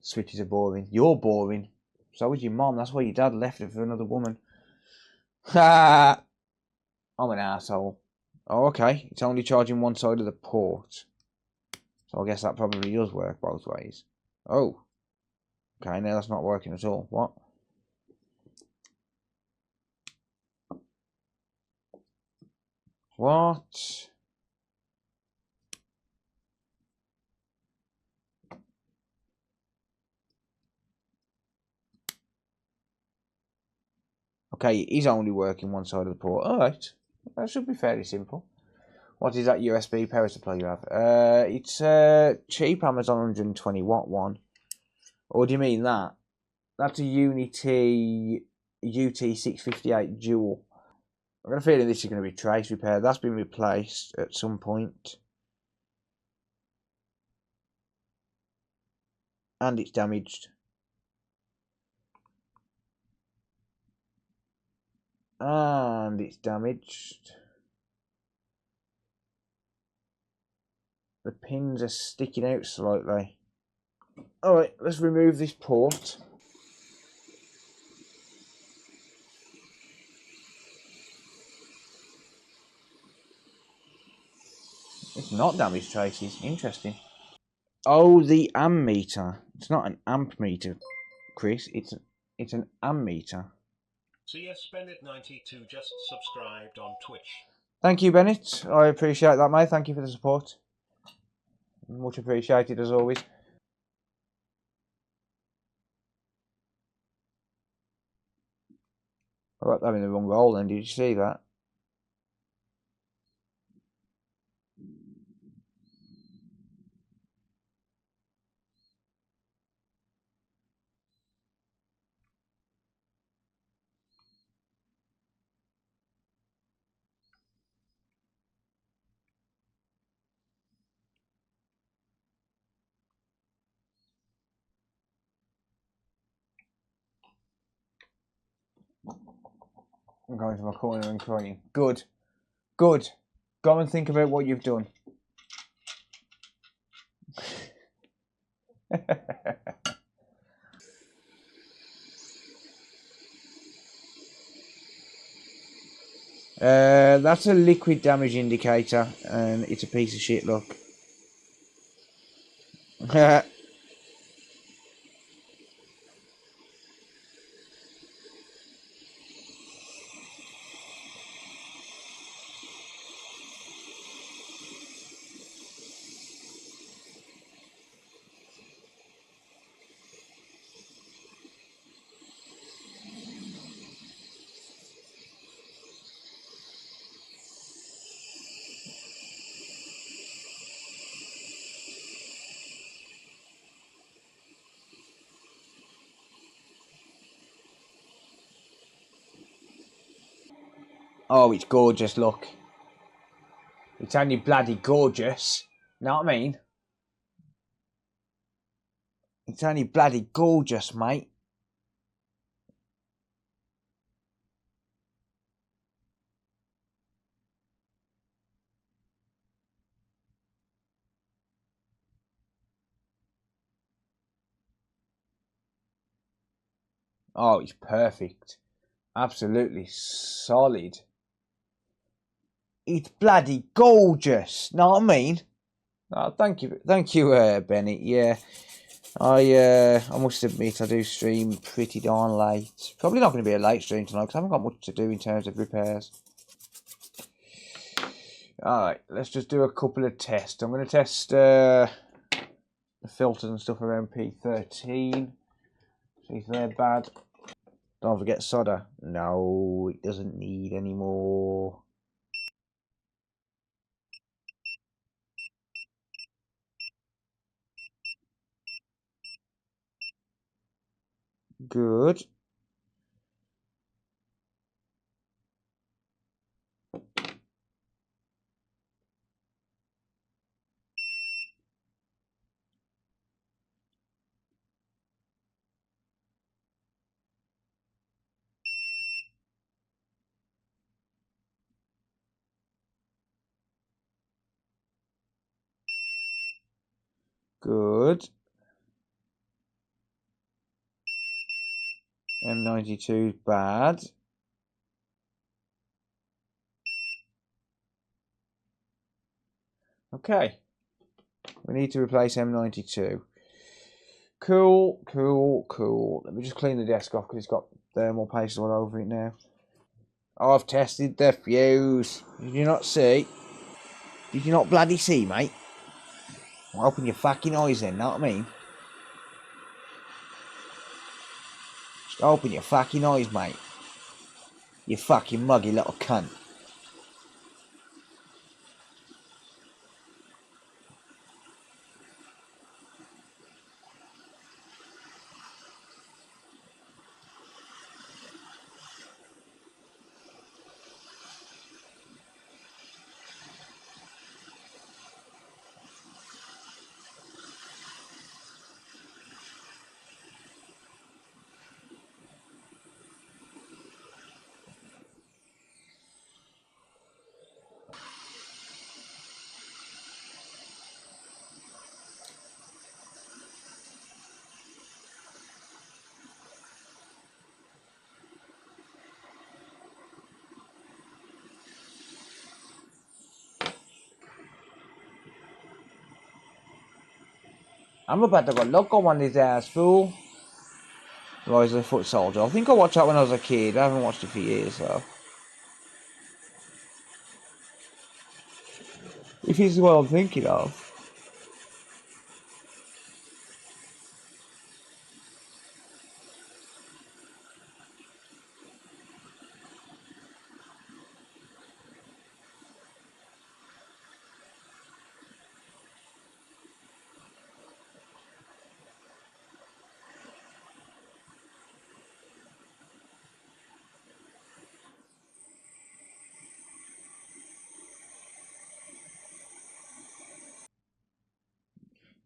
Switches are boring. You're boring. So was your mom. That's why your dad left her for another woman. Ha! I'm an asshole. Oh, okay. It's only charging one side of the port. So I guess that probably does work both ways. Oh. Okay, now that's not working at all. What? What? Okay, it is only working one side of the port. Alright. That should be fairly simple. What is that USB power supply you have? It's a cheap Amazon 120 watt one. Or do you mean that? That's a Unity UT658 dual. I've got a feeling this is going to be trace repair. That's been replaced at some point. And it's damaged. And it's damaged. The pins are sticking out slightly. Alright, let's remove this port. It's not damaged traces. Interesting. Oh, the ammeter. It's not an amp meter, Chris. It's an ammeter. CS Bennett 92 just subscribed on Twitch. Thank you, Bennett. I appreciate that, mate. Thank you for the support. Much appreciated as always. I got that in the wrong hole then. Did you see that? I'm going to my corner and crying. Good. Good. Go and think about what you've done. That's a liquid damage indicator, and it's a piece of shit, look. Oh, it's gorgeous, look. It's only bloody gorgeous. Know what I mean? It's only bloody gorgeous, mate. Oh, it's perfect. Absolutely solid. It's bloody gorgeous. Know what I mean? Oh, thank you, Bennett. Yeah, I must admit I do stream pretty darn late. Probably not going to be a late stream tonight because I haven't got much to do in terms of repairs. All right, let's just do a couple of tests. I'm going to test the filters and stuff around P13. See if they're bad. Don't forget solder. No, it doesn't need any more. Good. Good. M92 bad. Okay. We need to replace M92. Cool, cool, cool. Let me just clean the desk off because it's got thermal paste all over it now. I've tested the fuse. Did you not see? Did you not bloody see, mate? Well, open your fucking eyes then, know what I mean? Just open your fucking eyes, mate. You fucking muggy little cunt. I'm about to go look on one of these ass, fool. Rise of the Foot Soldier. I think I watched that when I was a kid. I haven't watched it for years, though. If this is what I'm thinking of.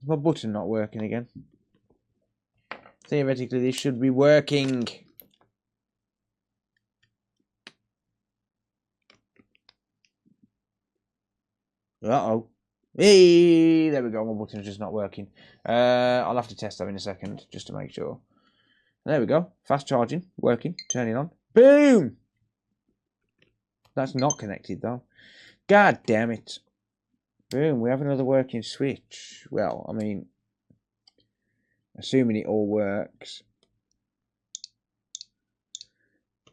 Is my button not working again? Theoretically, this should be working. Uh-oh. Hey, there we go. My button's just not working. I'll have to test that in a second, just to make sure. There we go. Fast charging. Working. Turning on. Boom! That's not connected, though. God damn it. Boom. We have another working switch. Well, I mean, assuming it all works.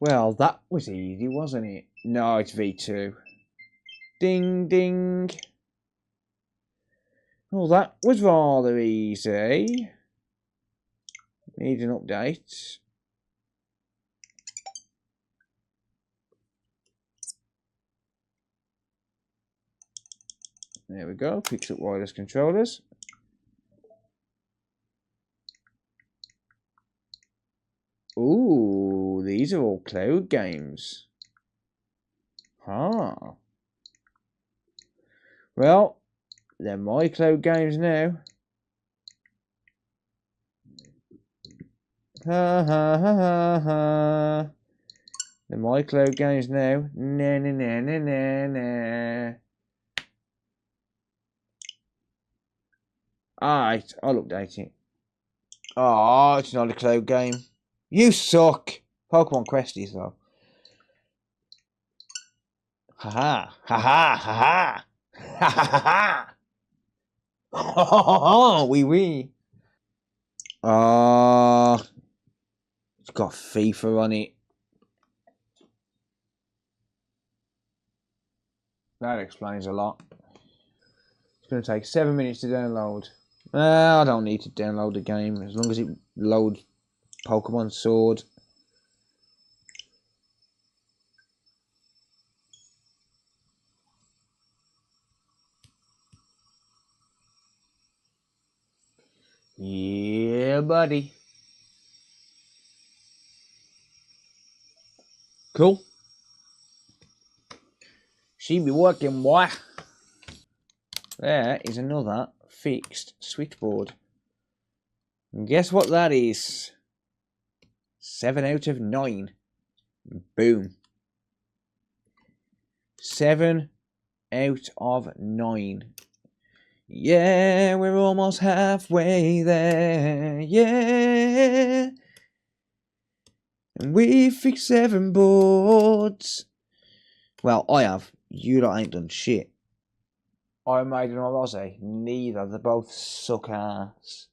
Well, that was easy, wasn't it? No, it's V2. Ding, ding. Well, that was rather easy. Need an update. There we go. Picks up wireless controllers. Ooh, these are all cloud games. Huh. Well, they're my cloud games now. Ha ha ha ha ha. They're my cloud games now. Na na na na na na. Alright, I'll update it. Oh, it's not a cloud game. You suck. Pokemon Questies though. Ha ha ha ha ha ha ha ha. Wee. It's got FIFA on it. That explains a lot. It's going to take 7 minutes to download. I don't need to download the game as long as it loads Pokemon Sword. Yeah, buddy. Cool. She be working, boy. There is another fixed switchboard. And guess what that is? 7 out of 9. Boom. 7 out of 9. Yeah, we're almost halfway there. Yeah. And we fixed 7 boards. Well, I have. You lot ain't done shit. Iron Maiden or Aussie? Neither. They both suck ass.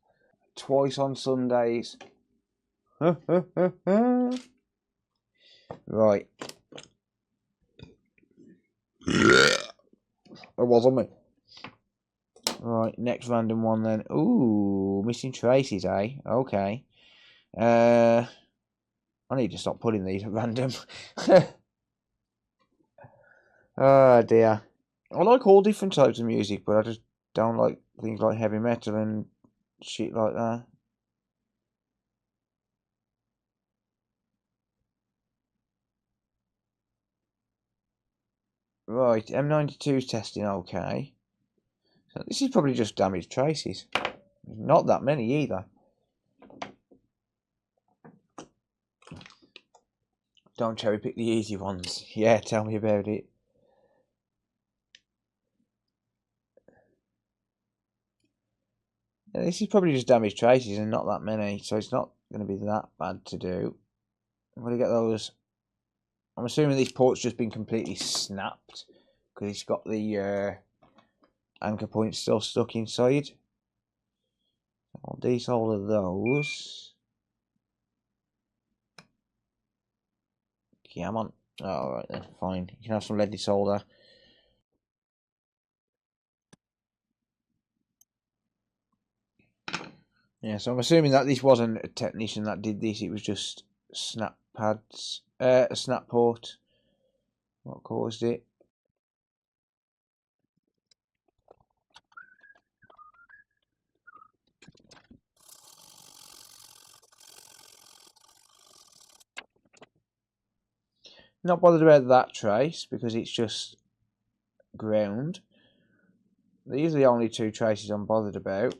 Twice on Sundays. Right. It was on me. Right, next random one then. Ooh, missing traces, eh? Okay. I need to stop putting these at random. Oh dear. I like all different types of music, but I just don't like things like heavy metal and shit like that. Right, M92's testing okay. So this is probably just damaged traces. Not that many either. Don't cherry pick the easy ones. Yeah, tell me about it. Yeah, this is probably just damaged traces and not that many, so it's not going to be that bad to do. I'm going to get those. I'm assuming this port's just been completely snapped because it's got the anchor point still stuck inside. I'll desolder those. Come on. Oh, alright then, fine. You can have some lead solder. Yeah, so I'm assuming that this wasn't a technician that did this, it was just snap pads, a snap port. What caused it? Not bothered about that trace because it's just ground. These are the only 2 traces I'm bothered about.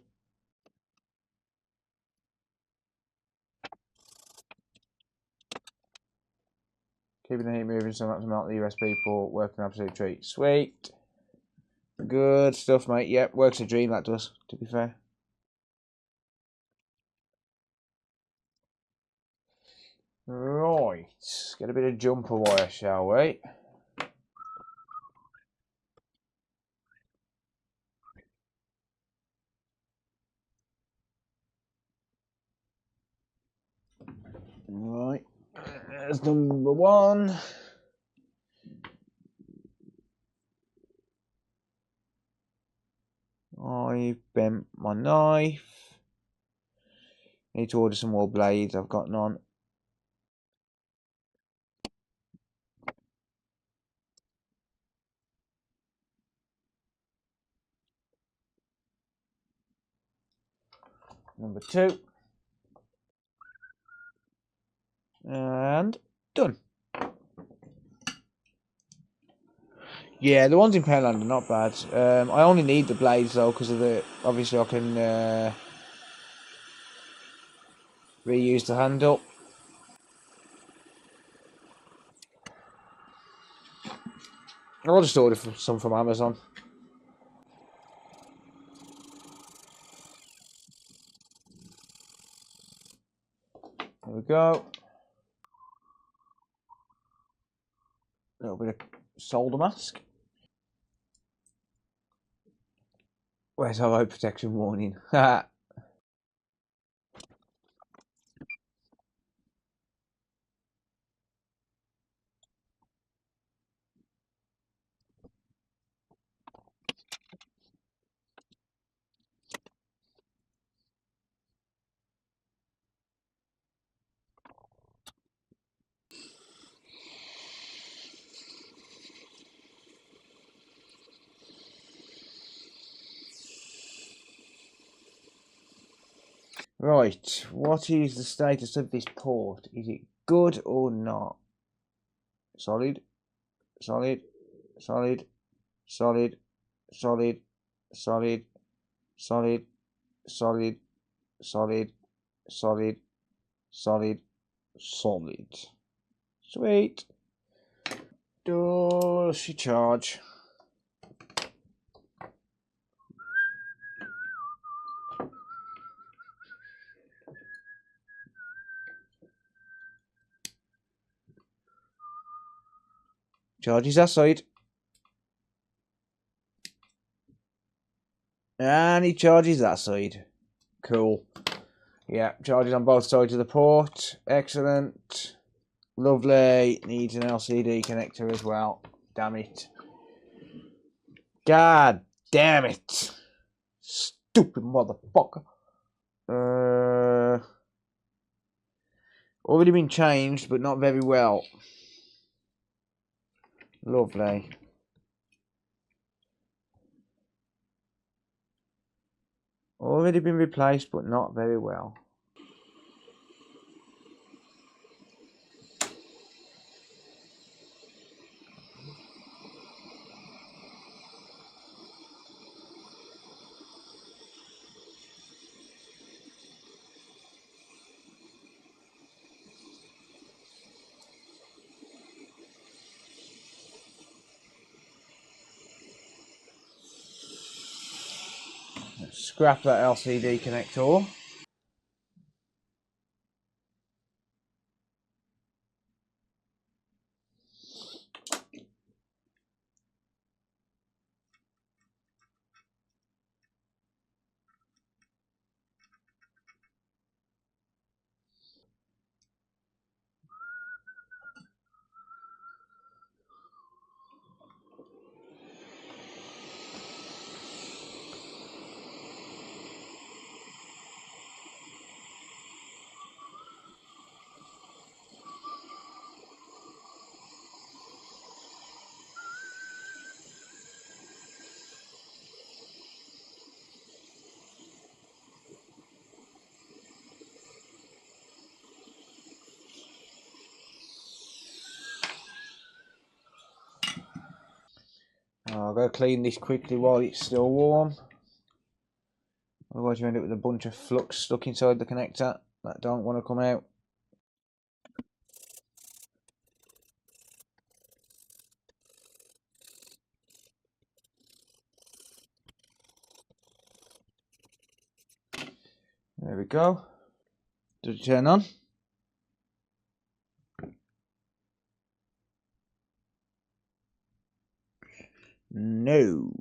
Keeping the heat moving so not to melt the USB port. Working absolute treat. Sweet. Good stuff, mate. Yep, works a dream, that does, to be fair. Right. Get a bit of jumper wire, shall we? Right. There's number 1. I've bent my knife. Need to order some more blades. I've got none. Number 2. And done. Yeah, the ones in Poundland are not bad. I only need the blades though because of the. Obviously, I can reuse the handle. I'll just order some from Amazon. There we go. A little bit of solder mask. Where's our eye protection warning? Right, what is the status of this port? Is it good or not? Solid, solid, solid, solid, solid, solid, solid, solid, solid, solid, solid, solid. Sweet. Does she charge? Charges that side. And he charges that side. Cool. Yeah, charges on both sides of the port. Excellent. Lovely. Needs an LCD connector as well. Damn it. God damn it. Stupid motherfucker. Already been changed, but not very well. Lovely. Already been replaced, but not very well. Let's scrap that LCD connector. I've got to clean this quickly while it's still warm. Otherwise you end up with a bunch of flux stuck inside the connector that don't want to come out. There we go. Does it turn on? No.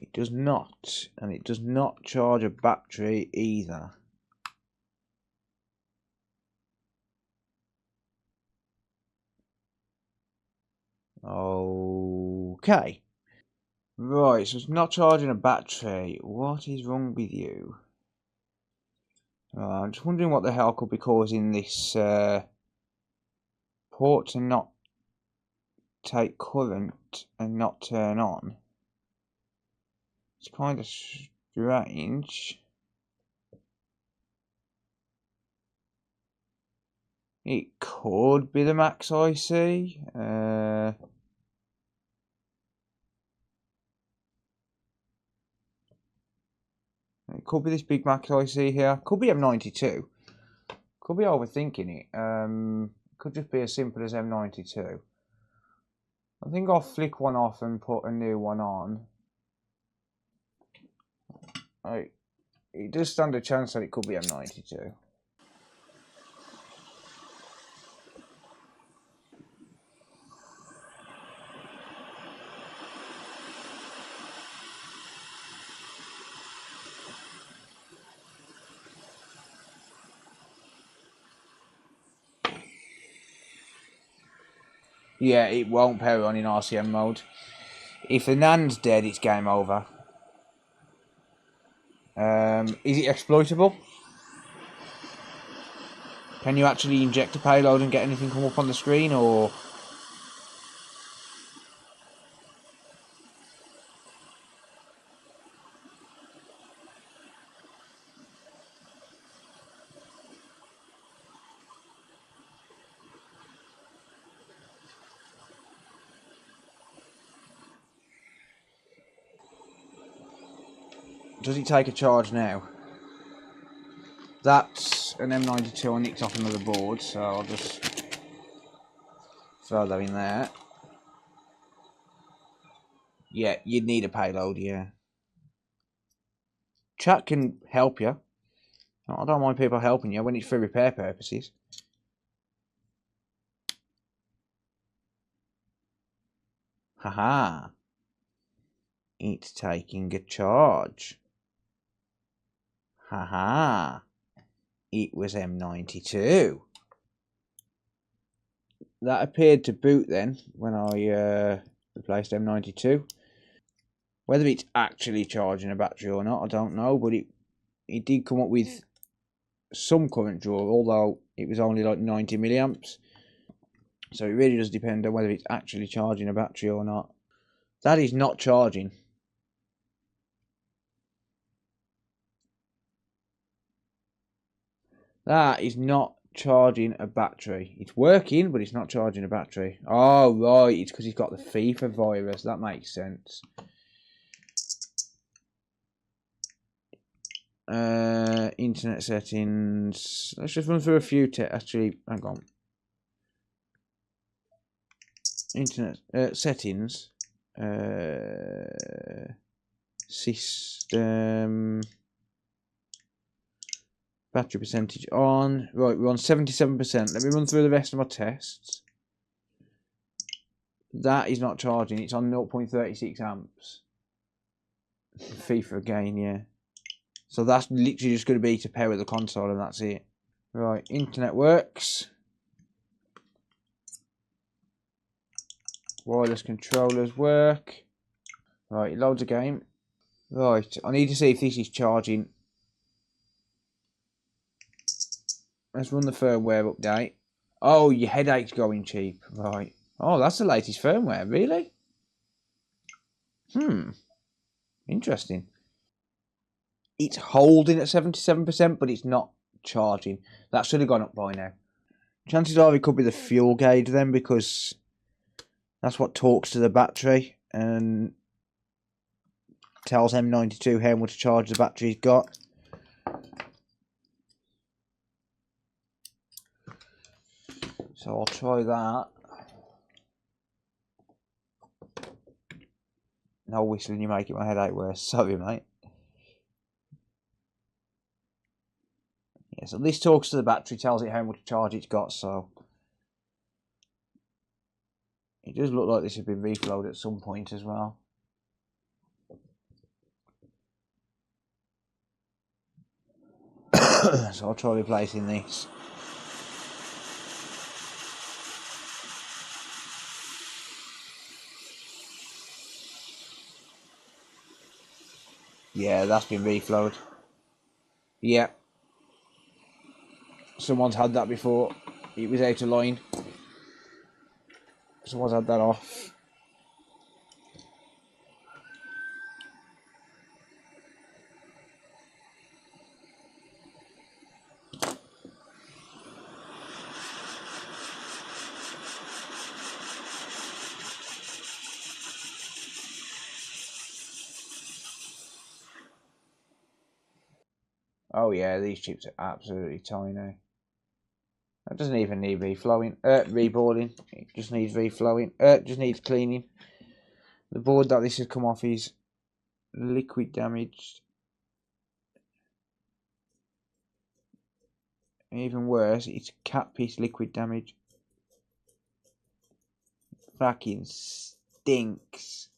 It does not. And it does not charge a battery either. Okay. Right, so it's not charging a battery. What is wrong with you? I'm just wondering what the hell could be causing this port to not take current and not turn on. It's kind of strange. It could be the Max IC. It could be this big Max IC here. Could be M92. Could be overthinking it. Could just be as simple as M92. I think I'll flick one off and put a new one on. It does stand a chance that it could be M92. Yeah, it won't power on in RCM mode. If the NAND's dead, it's game over. Is it exploitable? Can you actually inject a payload and get anything come up on the screen, or...? Does it take a charge now? That's an M92 I nicked off another board, so I'll just throw that in there. Yeah, you'd need a payload, yeah. Chat can help you. I don't mind people helping you when it's for repair purposes. Haha. It's taking a charge. Haha. It was M92. That appeared to boot then when I replaced M92. Whether it's actually charging a battery or not, I don't know, but it did come up with some current draw, although it was only like 90 milliamps. So it really does depend on whether it's actually charging a battery or not. That is not charging. That is not charging a battery. It's working, but it's not charging a battery. Oh, right. It's because it's got the FIFA virus. That makes sense. Internet settings. Let's just run through a few. Actually, hang on. Internet settings. System. Battery percentage on. Right, we're on 77%. Let me run through the rest of my tests. That is not charging. It's on 0.36 amps. FIFA again, yeah. So that's literally just going to be to power the console and that's it. Right, internet works. Wireless controllers work. Right, it loads a game. Right, I need to see if this is charging. Let's run the firmware update. Oh, your headache's going cheap. Right. Oh, that's the latest firmware, really? Interesting. It's holding at 77%, but it's not charging. That should have gone up by now. Chances are it could be the fuel gauge then, because that's what talks to the battery and tells M92 how much charge the battery's got. So I'll try that. No whistling, you're making my headache worse. Sorry, mate. Yeah, so this talks to the battery, tells it how much charge it's got, so it does look like this has been reflowed at some point as well. So I'll try replacing this. Yeah, that's been reflowed. Yeah. Someone's had that before. It was out of line. Someone's had that off. Oh yeah, these chips are absolutely tiny. That doesn't even need reflowing. Reboarding. It just needs reflowing. Just needs cleaning. The board that this has come off is liquid damaged. Even worse, it's cat piece liquid damage. Fucking stinks.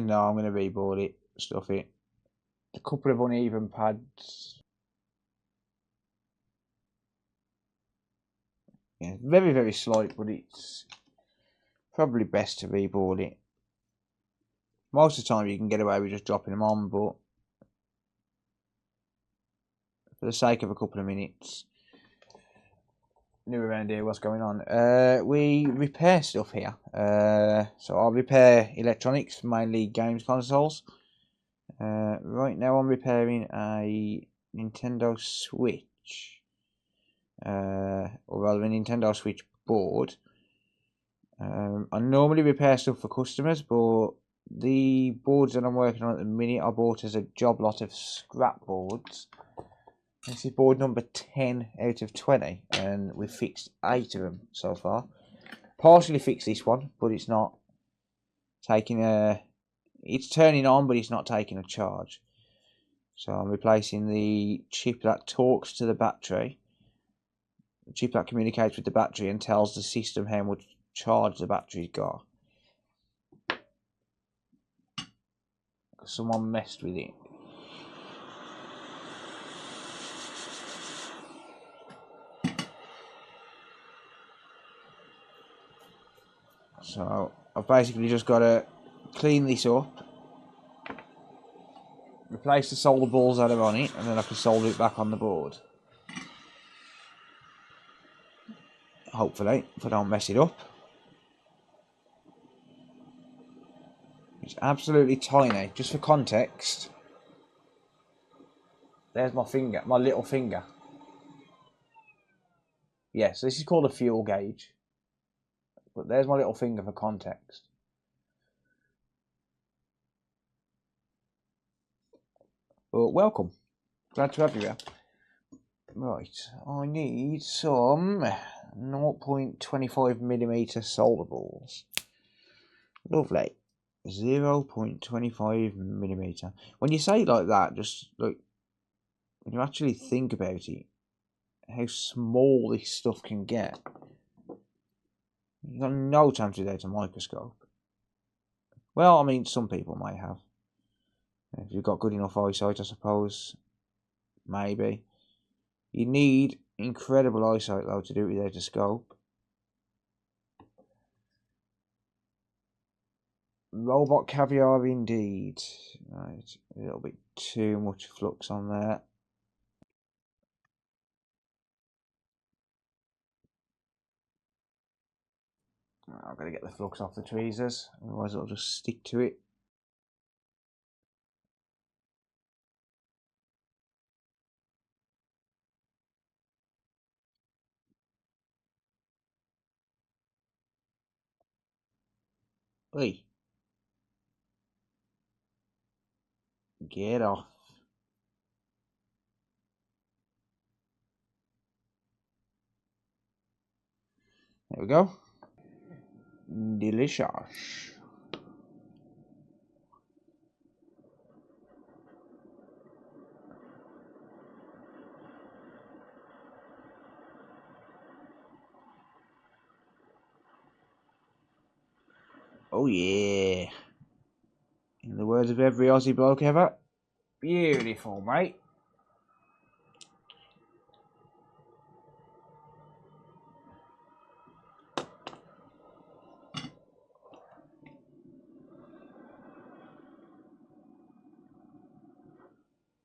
No, I'm going to reboard it. Stuff it. A couple of uneven pads. Yeah, very, very slight, but it's probably best to reboard it. Most of the time you can get away with just dropping them on, but for the sake of a couple of minutes, new around here, what's going on? We repair stuff here. So I'll repair electronics, mainly games consoles. Right now I'm repairing a Nintendo Switch. Or rather a Nintendo Switch board. I normally repair stuff for customers, but the boards that I'm working on at the minute I bought as a job lot of scrap boards. This is board number 10 out of 20, and we've fixed 8 of them so far. Partially fixed this one, but it's not taking a... It's turning on, but it's not taking a charge. So I'm replacing the chip that talks to the battery. The chip that communicates with the battery and tells the system how much charge the battery's got. Someone messed with it. So I've basically just got to clean this up, replace the solder balls that are on it, and then I can solder it back on the board. Hopefully, if I don't mess it up. It's absolutely tiny. Just for context, there's my finger, my little finger. Yeah, so this is called a fuel gauge. But there's my little finger for context. But welcome. Glad to have you here. Right, I need some 0.25mm solder balls. Lovely. 0.25mm. When you say it like that, just like when you actually think about it, how small this stuff can get. You've got no chance without a microscope. Well, I mean, some people might have. If you've got good enough eyesight, I suppose. Maybe. You need incredible eyesight, though, to do it without a scope. Robot caviar indeed. Right, a little bit too much flux on there. I've got to get the flux off the tweezers, otherwise it'll just stick to it. Oi. Get off. There we go. Delicious. Oh yeah. In the words of every Aussie bloke ever, beautiful, mate.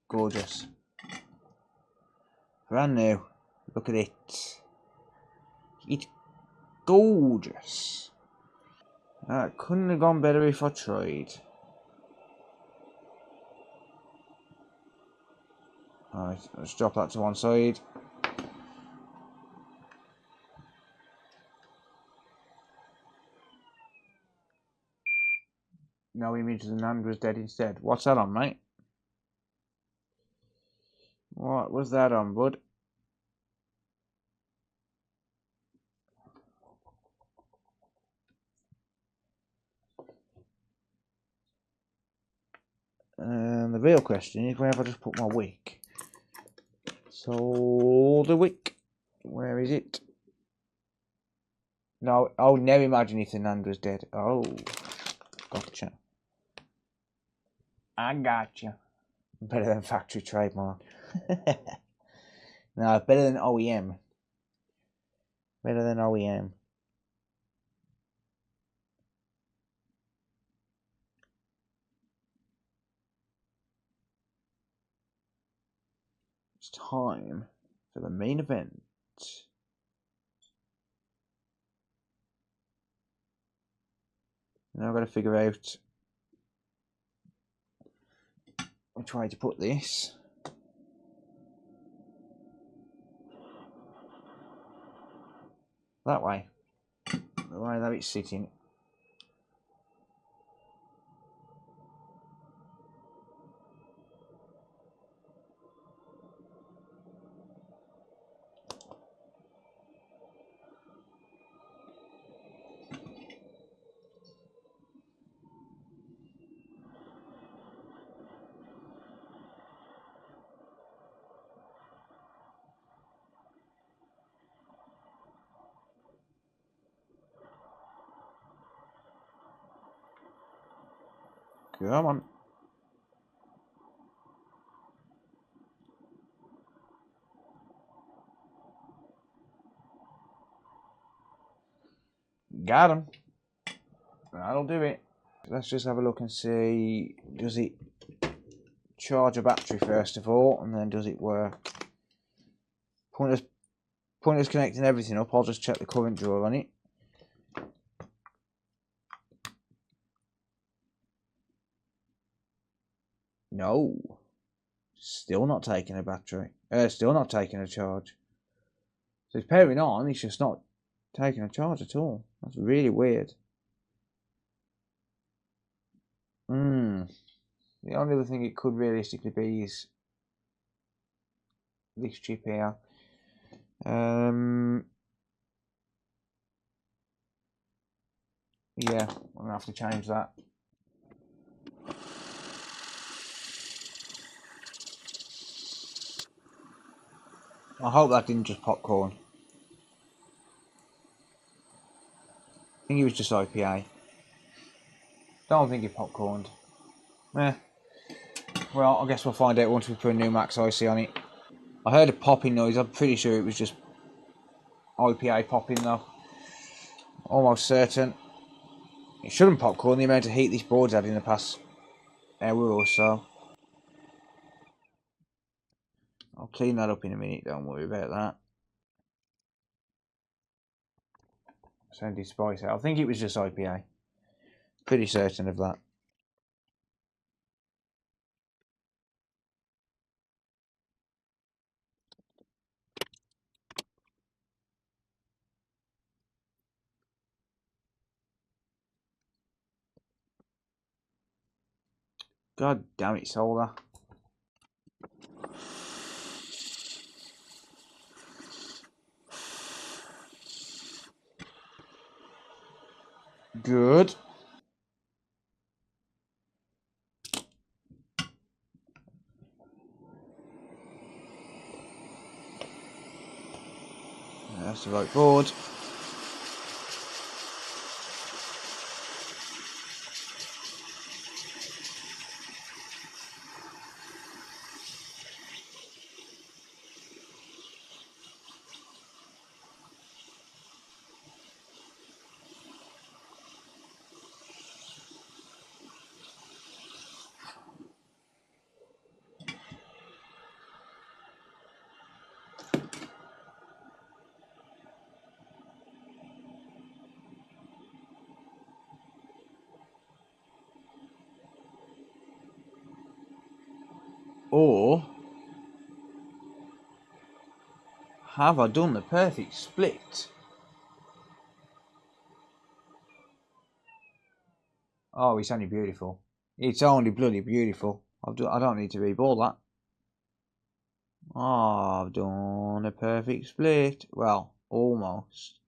Gorgeous. Brand new. Look at it. It's gorgeous. Couldn't have gone better if I tried. Alright, let's drop that to one side. No image of the NAND was dead instead. What's that on, mate? What was that on, bud? And the real question is, where have I just put my wick? Solder wick. Where is it? No, oh, never imagine if the NAND was dead. Oh, gotcha. I gotcha. Better than factory trademark. No, better than OEM. Better than OEM. It's time for the main event. Now I've got to figure out which way to put this. That way. The way that it's sitting. Come on. Got him. That'll do it. Let's just have a look and see, does it charge a battery first of all, and then does it work? Pointless connecting everything up. I'll just check the current draw on it. No. Still not taking a battery. Still not taking a charge. So it's pairing on, it's just not taking a charge at all. That's really weird. The only other thing it could realistically be is this chip here. Yeah, I'm gonna have to change that. I hope that didn't just popcorn. I think it was just IPA. Don't think it popcorned. Well, I guess we'll find out once we put a new max IC on it. I heard a popping noise. I'm pretty sure it was just IPA popping though. Almost certain. It shouldn't popcorn the amount of heat this board's had in the past hour or so. I'll clean that up in a minute, don't worry about that. Sounded spicy. I think it was just IPA. Pretty certain of that. God damn it, solder. Good. That's the right board. Or have I done the perfect split? Oh, it's only beautiful. It's only bloody beautiful. I don't need to reball that. Oh, I've done a perfect split. Well, almost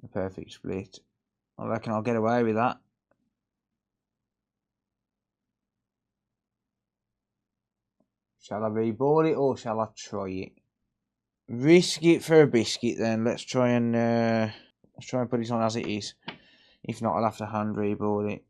a perfect split. I reckon I'll get away with that. Shall I reball it or shall I try it? Risk it for a biscuit then. Let's try and put it on as it is. If not, I'll have to hand reball it.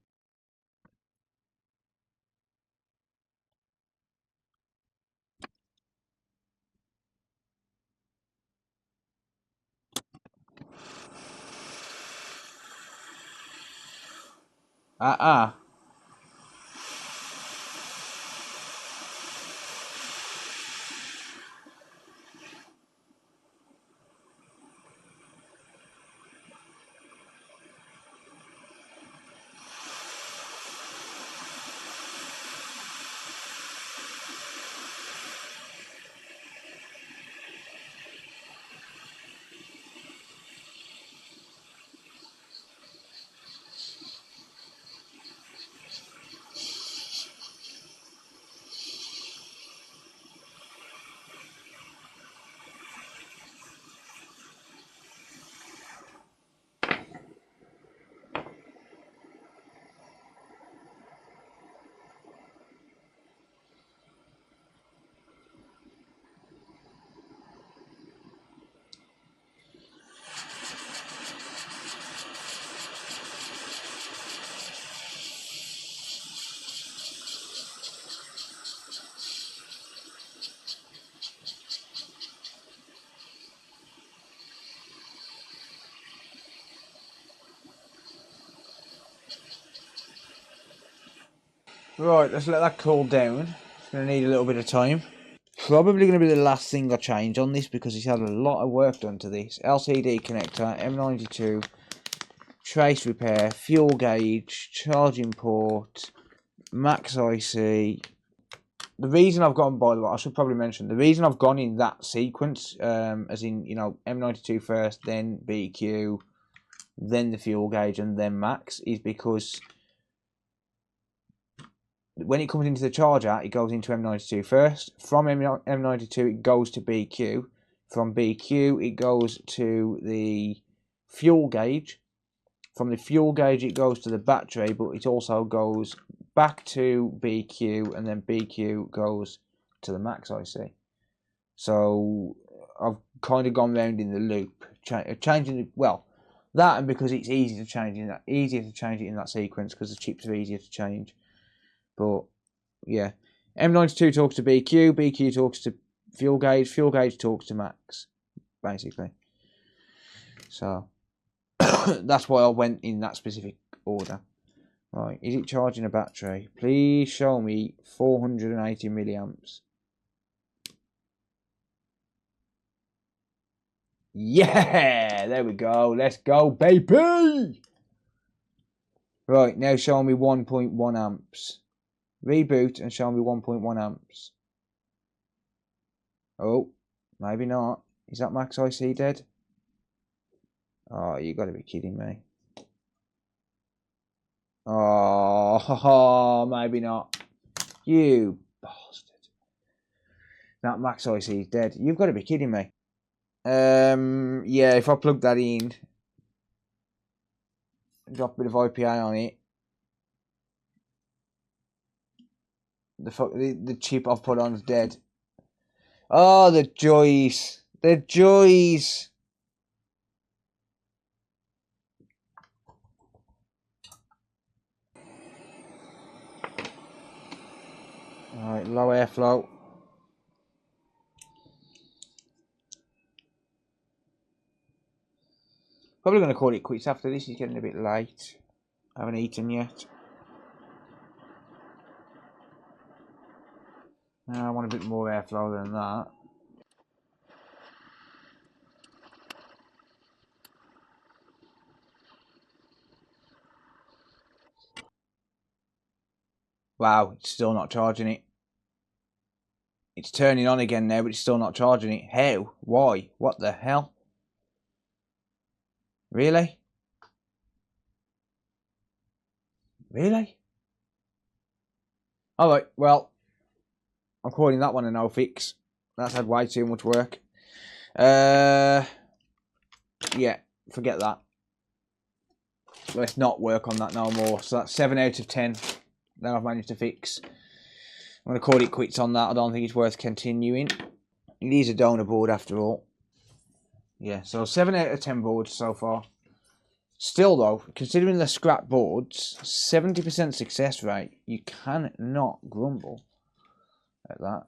Right, let's let that cool down. It's going to need a little bit of time. Probably going to be the last thing I change on this because it's had a lot of work done to this. LCD connector, M92, trace repair, fuel gauge, charging port, max IC. The reason I've gone, by the way, I should probably mention, the reason I've gone in that sequence, as in, you know, M92 first, then BQ, then the fuel gauge, and then max, is because when it comes into the charger, it goes into M92 first. From M92, it goes to BQ. From BQ, it goes to the fuel gauge. From the fuel gauge, it goes to the battery, but it also goes back to BQ, and then BQ goes to the max IC. So I've kind of gone round in the loop, changing well that, and because it's easier to change it in that sequence because the chips are easier to change. But yeah, M92 talks to BQ, BQ talks to fuel gauge talks to max, basically. So that's why I went in that specific order. Right, is it charging a battery? Please show me 480 milliamps. Yeah, there we go. Let's go, baby. Right, now show me 1.1 amps. Reboot and show me 1.1 amps. Oh, maybe not. Is that max IC dead? Oh, you got to be kidding me. Oh, maybe not. You bastard. That max IC is dead. You've got to be kidding me. Yeah, if I plug that in, drop a bit of IPA on it, the chip I've put on is dead. Oh, the joys. The joys. Alright, low airflow. Probably going to call it quits after this. It's getting a bit late. I haven't eaten yet. I want a bit more airflow than that. Wow, it's still not charging it. It's turning on again now, but it's still not charging it. How? Why? What the hell? Really? Really? Alright, well, I'm calling that one a no fix. That's had way too much work. Yeah, forget that. Let's not work on that no more. So that's 7 out of 10 that I've managed to fix. I'm going to call it quits on that. I don't think it's worth continuing. It is a donor board after all. Yeah, so 7 out of 10 boards so far. Still though, considering the scrap boards, 70% success rate, you cannot grumble at that.